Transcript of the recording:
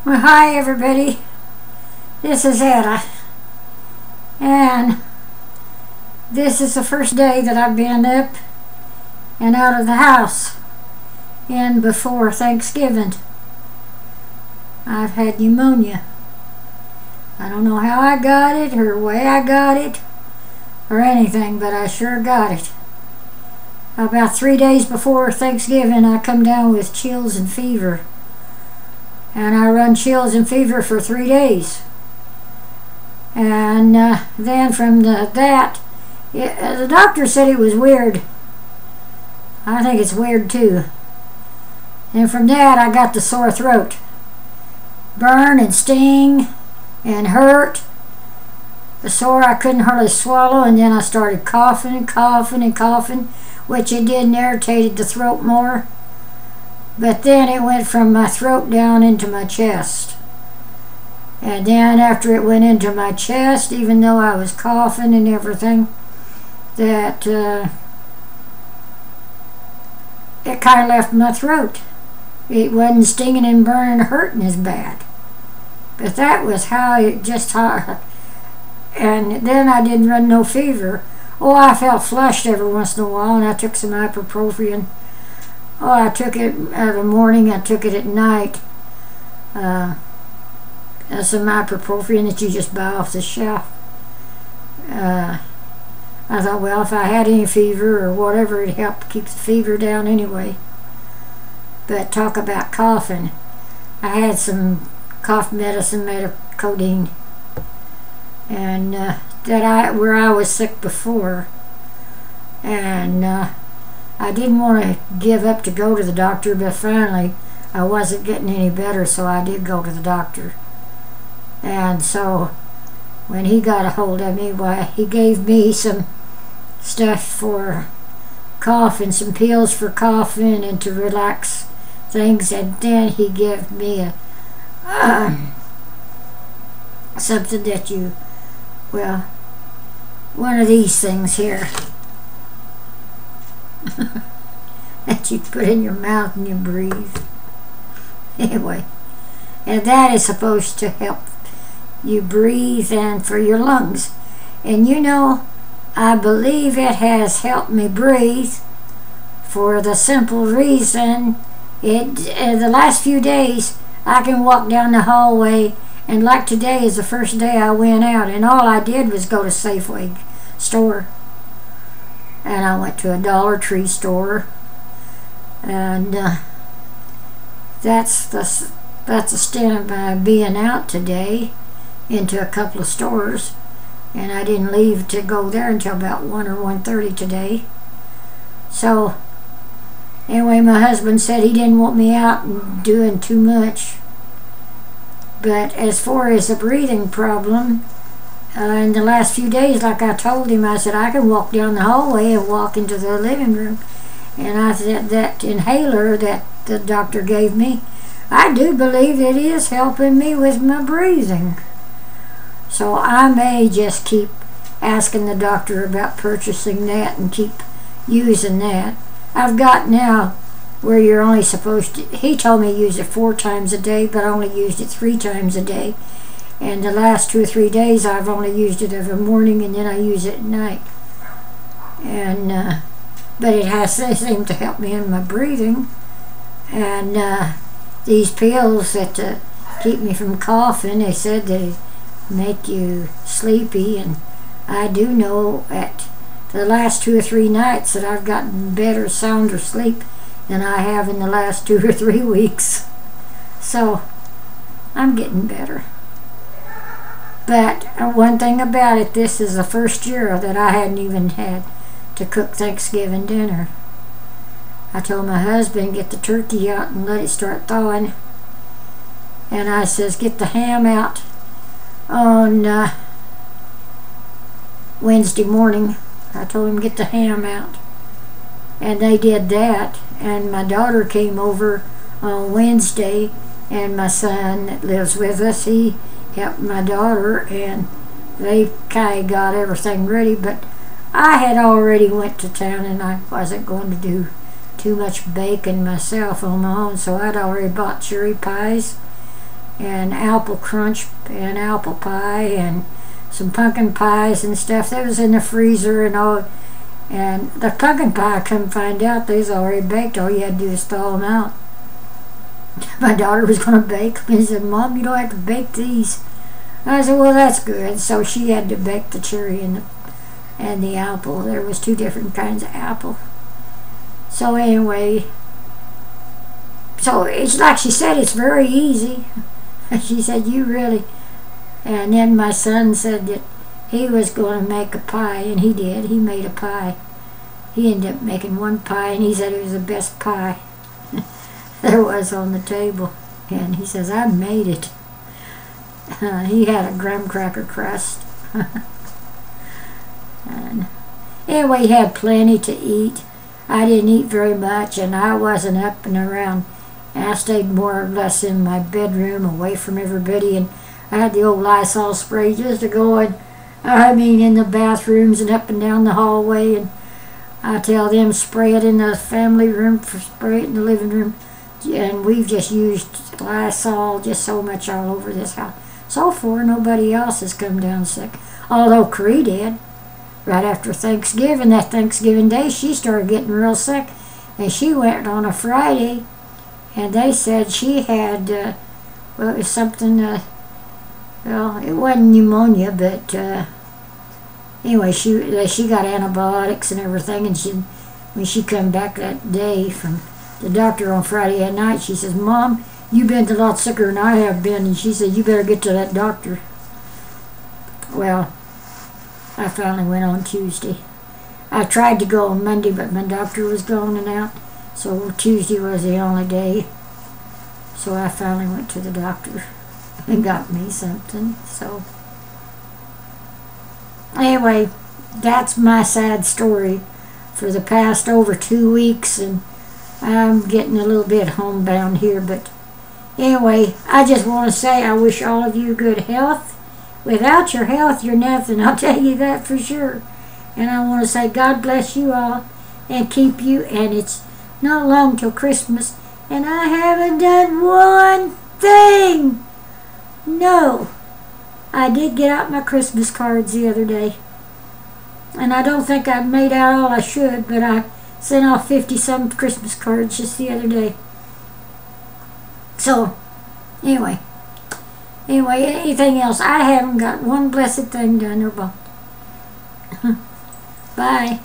Well, hi everybody. This is Etta, and this is the first day that I've been up and out of the house and before Thanksgiving. I've had pneumonia. I don't know how I got it or why I got it or anything, but I sure got it. About 3 days before Thanksgiving, I come down with chills and fever. And I run chills and fever for 3 days. And then from the doctor said it was weird. I think it's weird too. And from that I got the sore throat. Burn and sting and hurt. The sore I couldn't hardly swallow, and then I started coughing and coughing and coughing, which it did and irritated the throat more. But then it went from my throat down into my chest. And then after it went into my chest, even though I was coughing and everything, that it kind of left my throat. It wasn't stinging and burning and hurting as bad. But that was how it just hot. And then I didn't run no fever. Oh, I felt flushed every once in a while, and I took some ibuprofen. Oh, I took it in the morning, I took it at night. Some ibuprofen that you just buy off the shelf. I thought, well, if I had any fever or whatever, it'd help keep the fever down anyway. But talk about coughing. I had some cough medicine made of codeine. And where I was sick before. And I didn't want to give up to go to the doctor, but finally I wasn't getting any better, so I did go to the doctor. And so when he got a hold of me, why, he gave me some stuff for coughing, some pills for coughing and to relax things, and then he gave me something that one of these things here. That you put in your mouth and you breathe. Anyway, and that is supposed to help you breathe and for your lungs. And you know, I believe it has helped me breathe for the simple reason the last few days I can walk down the hallway, and like today is the first day I went out, and all I did was go to Safeway store. And I went to a Dollar Tree store, and that's the extent of my being out today into a couple of stores, and I didn't leave to go there until about 1 or 1:30 today. So anyway, my husband said he didn't want me out and doing too much. But as far as the breathing problem, in the last few days, like I told him, I said I can walk down the hallway and walk into the living room. And I said that inhaler that the doctor gave me, I do believe it is helping me with my breathing. So I may just keep asking the doctor about purchasing that and keep using that. I've got now where you're only supposed to, he told me use it 4 times a day, but I only used it 3 times a day. And the last 2 or 3 days I've only used it every morning, and then I use it at night. And but it seemed to help me in my breathing. And these pills that keep me from coughing, they said they make you sleepy, and I do know at the last 2 or 3 nights that I've gotten better, sounder sleep than I have in the last 2 or 3 weeks. So I'm getting better. But one thing about it, this is the first year that I hadn't even had to cook Thanksgiving dinner. I told my husband, get the turkey out and let it start thawing. And I says, get the ham out on Wednesday morning. I told him, get the ham out. And they did that. And my daughter came over on Wednesday, and my son that lives with us, he helped my daughter, and they kind of got everything ready. But I had already went to town, and I wasn't going to do too much baking myself on my own, so I'd already bought cherry pies and apple crunch and apple pie and some pumpkin pies and stuff. That was in the freezer and all. And the pumpkin pie, I come find out they was already baked. All you had to do is thaw them out. My daughter was going to bake them. She said, Mom, you don't have to bake these. I said, well, that's good. So she had to bake the cherry and the apple. There was 2 different kinds of apple. So anyway, so it's like she said, it's very easy. She said, you really. And then my son said that he was going to make a pie, and he did. He made a pie. He ended up making one pie, and he said it was the best pie there was on the table. And he says, I made it. He had a graham cracker crust. And anyway, he had plenty to eat. I didn't eat very much, and I wasn't up and around. And I stayed more or less in my bedroom, away from everybody, and I had the old Lysol spray just to go and, in the bathrooms and up and down the hallway, and I tell them spray it in the family room, spray it in the living room, and we've just used Lysol just so much all over this house. So far, nobody else has come down sick, although Cree did. Right after Thanksgiving, that Thanksgiving Day, she started getting real sick, and she went on a Friday, and they said she had, it was something, well, it wasn't pneumonia, but anyway, she got antibiotics and everything, and when she come back that day from the doctor on Friday at night, she says, Mom, you've been a lot sicker than I have been, and she said, you better get to that doctor. Well, I finally went on Tuesday. I tried to go on Monday, but my doctor was gone and out, so Tuesday was the only day. So I finally went to the doctor and got me something. So anyway, that's my sad story for the past over 2 weeks, and I'm getting a little bit homebound here, but anyway, I just want to say I wish all of you good health. Without your health, you're nothing, I'll tell you that for sure. And I want to say God bless you all and keep you, and it's not long till Christmas, and I haven't done one thing. No, I did get out my Christmas cards the other day, and I don't think I've made out all I should, but I sent off 50-some Christmas cards just the other day. So, anyway, anything else? I haven't got one blessed thing done or bought. Bye.